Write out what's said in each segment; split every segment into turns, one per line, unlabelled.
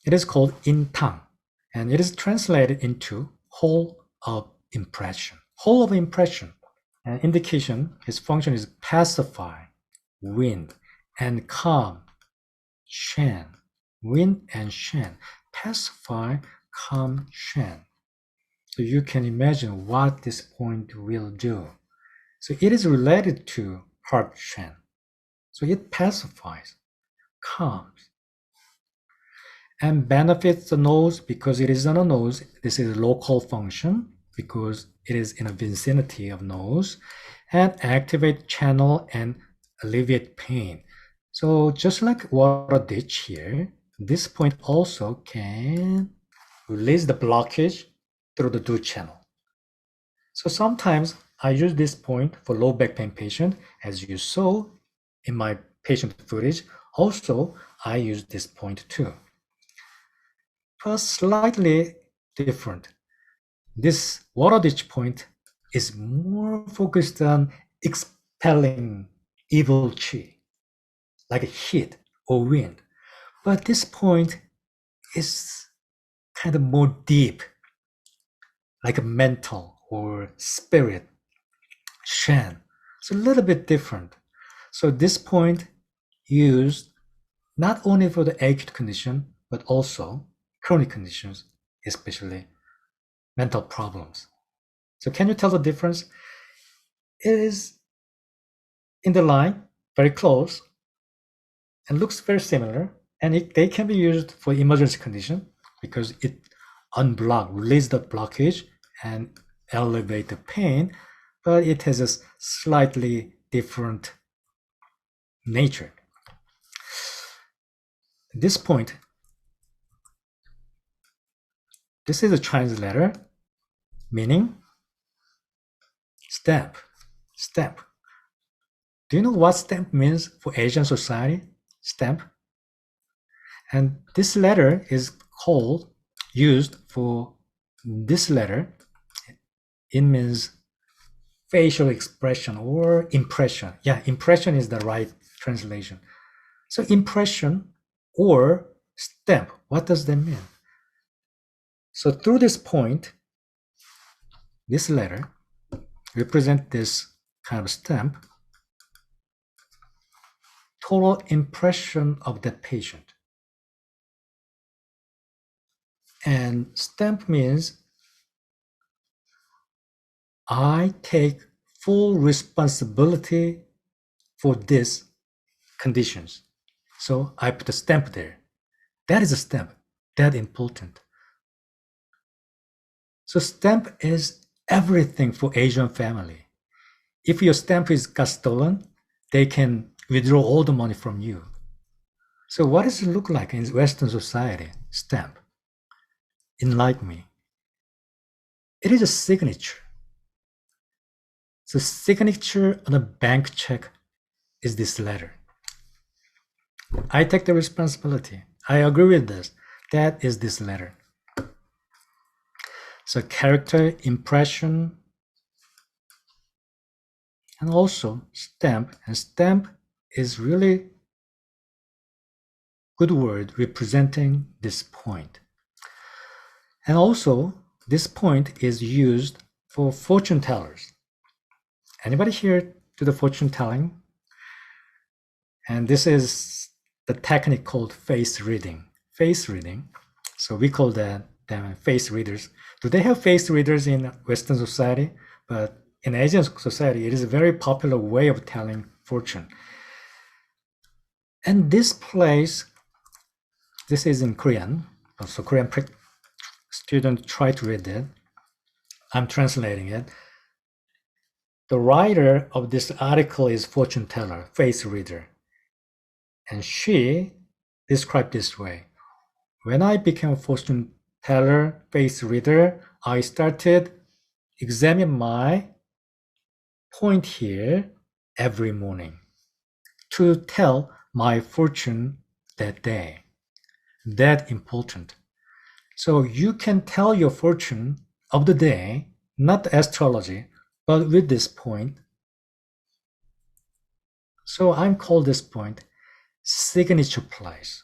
It is called Yintang, and it is translated into whole of impression. Whole of impression. An indication, its function is pacify, wind, and calm, shan. Wind and shan. Pacify, calm, shan. So you can imagine what this point will do. So it is related to heart shan. So it pacifies, calms, and benefits the nose because it is on a nose. This is local function because it is in a vicinity of nose, and activate channel and alleviate pain. So just like water ditch here, this point also can release the blockage through the Du channel. So sometimes I use this point for low back pain patient, as you saw in my patient footage. Also, I use this point too. But slightly different. This water ditch point is more focused on expelling evil chi, like heat or wind. But this point is kind of more deep, like a mental or spirit, shan. It's a little bit different. So this point used not only for the acute condition, but also chronic conditions, especially mental problems. So can you tell the difference? It is in the line, very close, and looks very similar. And they can be used for emergency condition because it release the blockage and elevate the pain, but it has a slightly different nature. This point, this is a Chinese letter meaning stamp. Stamp. Do you know what stamp means for Asian society? Stamp. And this letter is used for this letter. It means facial expression or impression. Yeah, impression is the right translation. So impression or stamp, what does that mean? So through this point, this letter represents this kind of stamp, total impression of that patient. And stamp means I take full responsibility for these conditions. So I put a stamp there. That is a stamp. That important. So stamp is everything for Asian family. If your stamp got stolen, they can withdraw all the money from you. So what does it look like in Western society? Stamp. Enlighten me. It is a signature. The signature on a bank check is this letter. I take the responsibility. I agree with this. That is this letter. So character, impression, and also stamp. And stamp is really good word representing this point. And also this point is used for fortune tellers. Anybody here do the fortune telling? And this is the technique called face reading. Face reading. So we call them face readers. Do they have face readers in Western society? But in Asian society, it is a very popular way of telling fortune. And this place, this is in Korean. So Korean students try to read it. I'm translating it. The writer of this article is fortune teller, face reader. And she described this way. When I became a fortune teller, face reader, I started examine my point here every morning to tell my fortune that day. That important. So you can tell your fortune of the day, not astrology, but with this point. So I'm called this point signature place.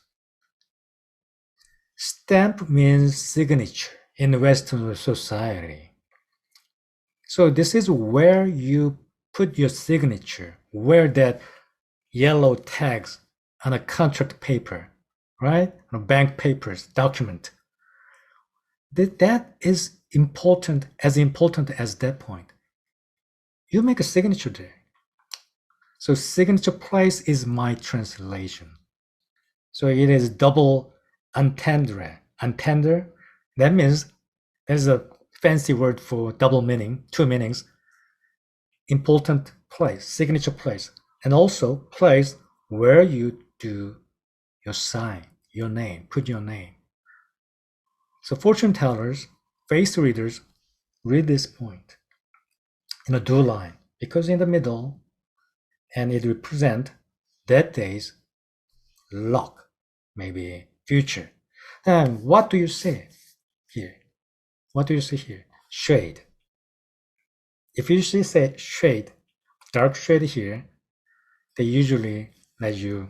Stamp means signature in Western society. So this is where you put your signature, where that yellow tags on a contract paper, right? On bank papers, document. That is important as that point. You make a signature there. So signature place is my translation. So it is double entendre. Entendre, that means there's a fancy word for double meaning, two meanings. Important place, signature place, and also place where you do your sign, your name, put your name. So fortune tellers, face readers, read this point in a do line because in the middle, and it represents that day's luck, maybe future. And what do you see here? What do you see here? Shade. If you say shade, dark shade here, they usually let you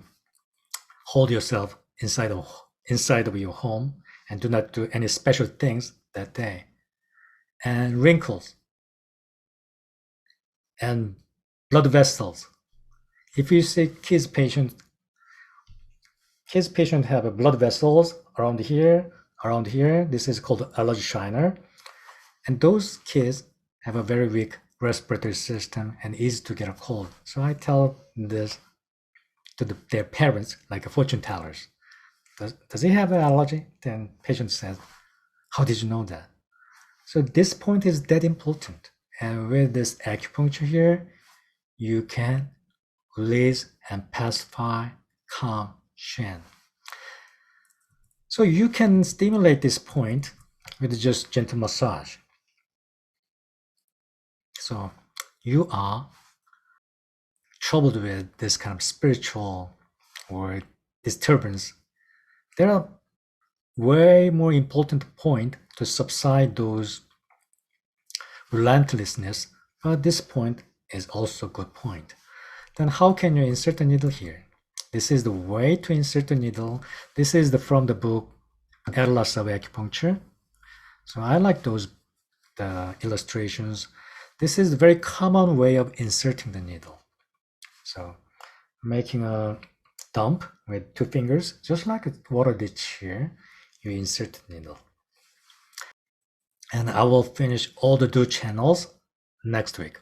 hold yourself inside of your home and do not do any special things that day. And wrinkles and blood vessels. If you see kids patient have a blood vessels around here. This is called allergy shiner. And those kids have a very weak respiratory system and easy to get a cold. So I tell this to their parents, like a fortune tellers. Does he have an allergy? Then patient says, how did you know that? So this point is that important. And with this acupuncture here, you can release and pacify, calm, shen. So you can stimulate this point with just gentle massage. So you are troubled with this kind of spiritual or disturbance. There are way more important point to subside those relentlessness, but this point is also a good point. Then how can you insert the needle here? This is the way to insert the needle. This is from the book Atlas of Acupuncture. So I like the illustrations. This is a very common way of inserting the needle. So making a dump with 2 fingers, just like a water ditch here, you insert the needle. And I will finish all the 2 channels next week.